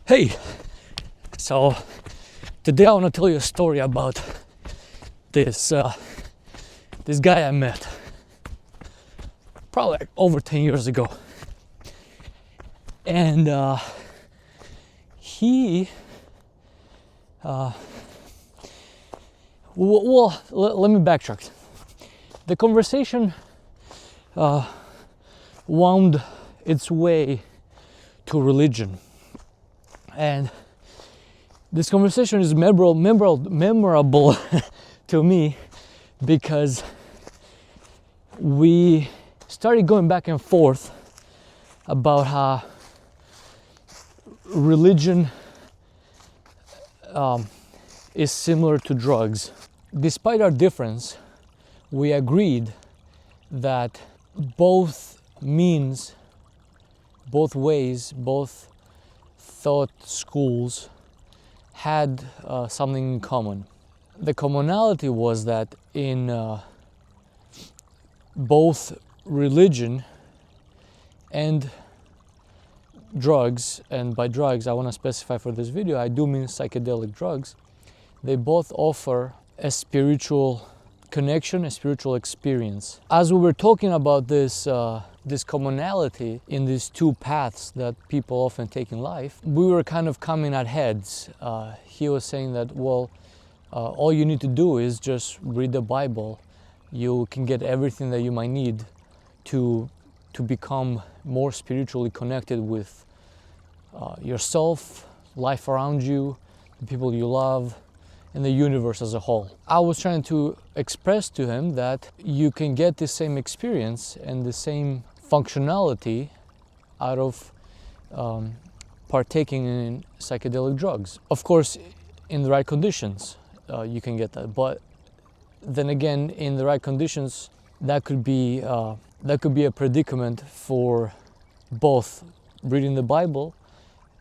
Hey, so today I want to tell you a story about this guy I met probably like over 10 years ago, and he let me backtrack. The conversation wound its way to religion, and this conversation is memorable to me because we started going back and forth about how religion is similar to drugs. Despite our difference, we agreed that both means, both ways, both thought schools had something in common. The commonality was that in both religion and drugs, and by drugs I want to specify for this video, I do mean psychedelic drugs, they both offer a spiritual connection, a spiritual experience. As we were talking about this commonality in these two paths that people often take in life, we were kind of coming at heads. He was saying that, all you need to do is just read the Bible. You can get everything that you might need to become more spiritually connected with yourself, life around you, the people you love, and the universe as a whole. I was trying to express to him that you can get the same experience and the same functionality out of partaking in psychedelic drugs. Of course, in the right conditions, you can get that. But then again, in the right conditions, that could be a predicament for both reading the Bible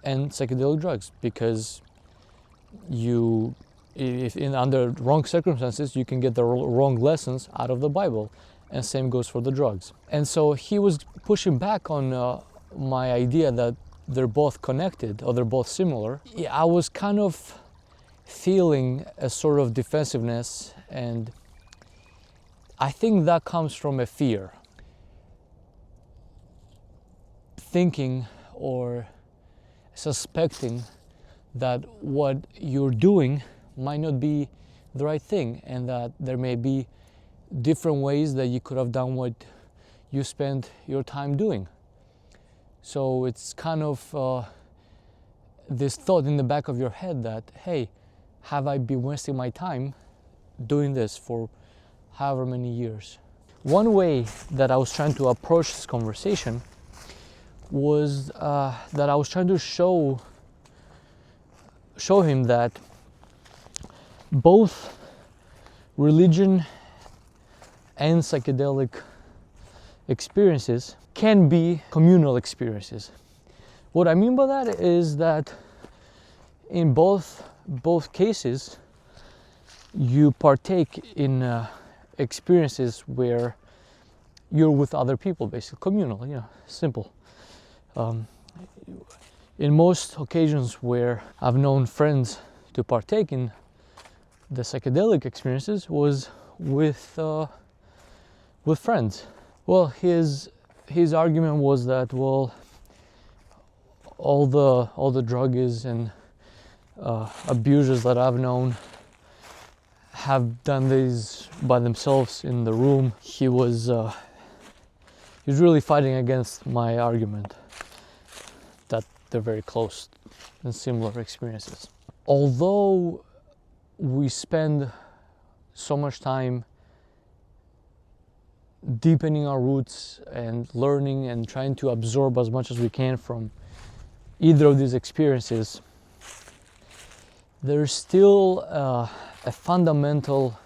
and psychedelic drugs, because if under wrong circumstances, you can get the wrong lessons out of the Bible, and same goes for the drugs. And so he was pushing back on my idea that they're both connected or they're both similar. I was kind of feeling a sort of defensiveness, and I think that comes from a fear. Thinking or suspecting that what you're doing might not be the right thing, and that there may be different ways that you could have done what you spent your time doing. So it's kind of this thought in the back of your head that, hey, have I been wasting my time doing this for however many years? One way that I was trying to approach this conversation was that I was trying to show him that both religion and psychedelic experiences can be communal experiences. What I mean by that is that in both cases, you partake in experiences where you're with other people, basically communal, simple. In most occasions where I've known friends to partake in the psychedelic experiences was with friends. Well, his argument was that, all the druggies and abusers that I've known have done these by themselves in the room. He was really fighting against my argument that they're very close and similar experiences. Although we spend so much time deepening our roots and learning and trying to absorb as much as we can from either of these experiences, there's still a fundamental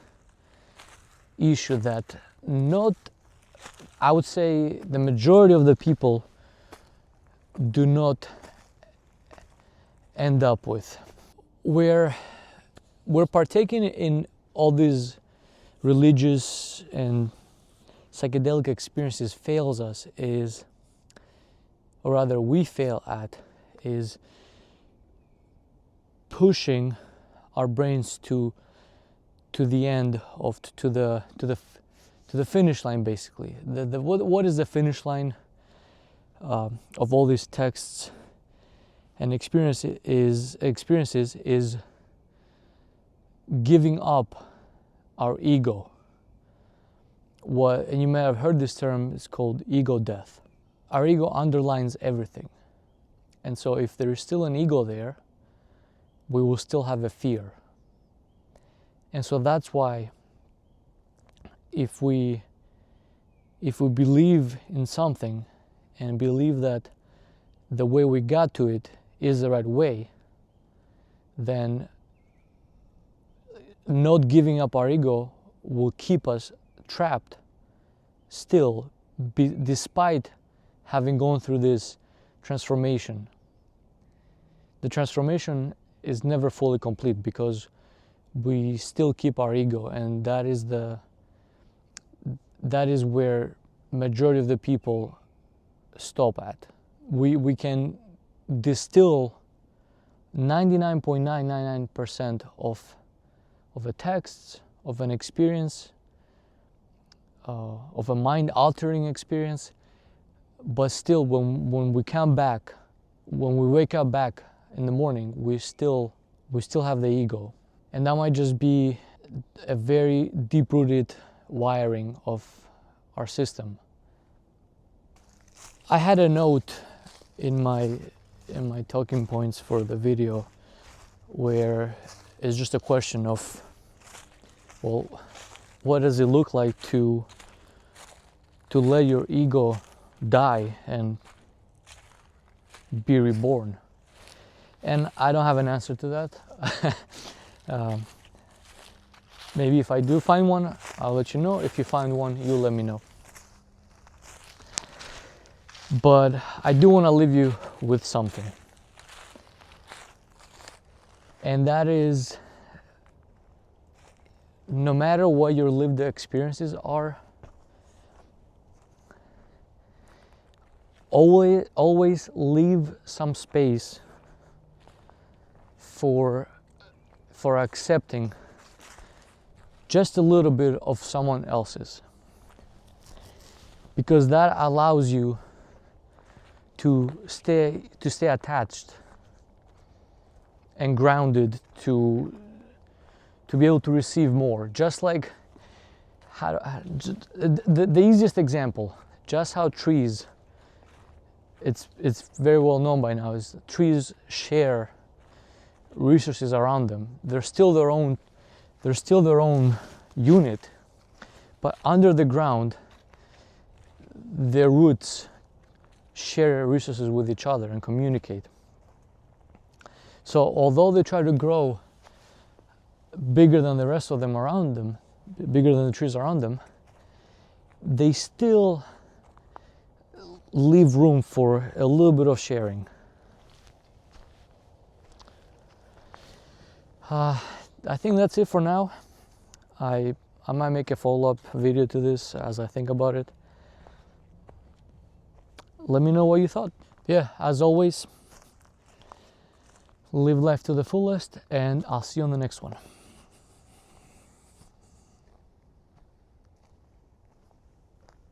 issue that I would say the majority of the people do not end up with. We're partaking in all these religious and psychedelic experiences fails us is, or rather we fail at, is pushing our brains to the end of to the finish line, basically. What is the finish line of all these texts and experiences is giving up our ego. And you may have heard this term, it's called ego death. Our ego underlines everything. And so if there is still an ego there, we will still have a fear. And so that's why if we believe in something and believe that the way we got to it is the right way, then not giving up our ego will keep us trapped still, despite having gone through this transformation. The transformation is never fully complete because we still keep our ego, and that is where majority of the people stop at. We can distill 99.999% of a text, of an experience, of a mind-altering experience, but still when we come back, when we wake up back in the morning, we still have the ego. And that might just be a very deep-rooted wiring of our system. I had a note in my talking points for the video where it's just a question of, well, what does it look like to let your ego die and be reborn? And I don't have an answer to that. Maybe if I do find one, I'll let you know. If you find one, you let me know. But I do want to leave you with something. And that is, no matter what your lived experiences are, always leave some space for accepting just a little bit of someone else's, because that allows you to stay attached and grounded to be able to receive more. Just like the easiest example, just how trees, it's very well known by now, is trees share resources around them. They're still their own unit, but under the ground their roots share resources with each other and communicate. So although they try to grow bigger than the rest of them around them, bigger than the trees around them, they still leave room for a little bit of sharing. I think that's it for now. I might make a follow-up video to this as I think about it. Let me know what you thought. Yeah, as always, live life to the fullest, and I'll see you on the next one.